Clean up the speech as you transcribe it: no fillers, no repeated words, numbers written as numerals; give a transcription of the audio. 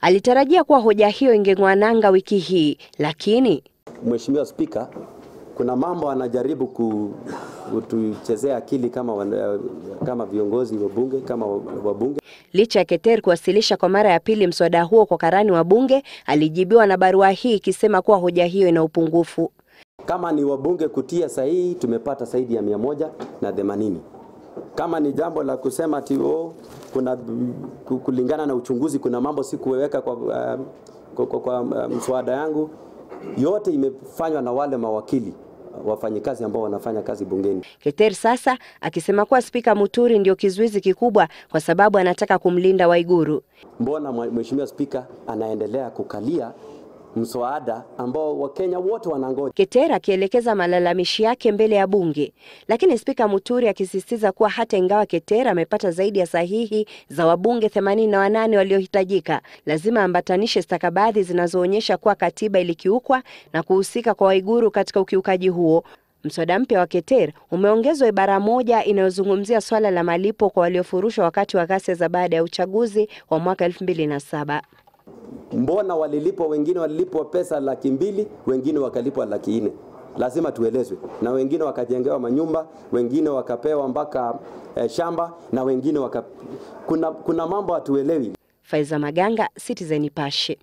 Alitarajia kuwa hoja hiyo ingeng'oa nanga wiki hii, lakini Mheshimiwa Spika, kuna mambo anajaribu kutuchezea akili kama viongozi wa bunge, kama wabunge. Licha ya Keter kuwasilisha kwa mara ya pili mswada huo kwa karani wa bunge, alijibiwa na barua hii ikisema kuwa hoja hiyo ina upungufu. Kama ni wabunge kutia sahihi, tumepata zaidi ya 180. Kama ni jambo la kusema ati kuna kulingana na uchunguzi kuna mambo sikuweka kwa mswada yangu, yote imefanywa na wale mawakili wafanyikazi ambao wanafanya kazi bungeni. Keter sasa akisema kuwa Spika Muturi ndio kizuizi kikubwa kwa sababu anataka kumlinda Waiguru. Mbona Mheshimiwa Spika anaendelea kukalia mswada ambao Wakenya wote wanangoja? Keter akielekeza malalamishi yake mbele ya bunge, lakini Spika Muturi akisisitiza kuwa hata ingawa Keter amepata zaidi ya sahihi za wabunge 88 waliohitajika, lazima ambatanishe stakabadhi zinazoonyesha kuwa katiba ilikiukwa na kuhusika kwa Waiguru katika ukiukaji huo. Mswada mpya wa Keter umeongezwa ibara moja inayozungumzia swala la malipo kwa waliofurushwa wakati wa ghasia za baada ya uchaguzi wa mwaka 2007. Mbona wengine walilipwa pesa 200,000, wengine wakalipwa 400,000? Lazima tuelezwe. Na wengine wakajengewa manyumba, wengine wakapewa mpaka shamba, na wengine kuna mambo hatuelewi. Faiza Maganga, Citizen Nipashe.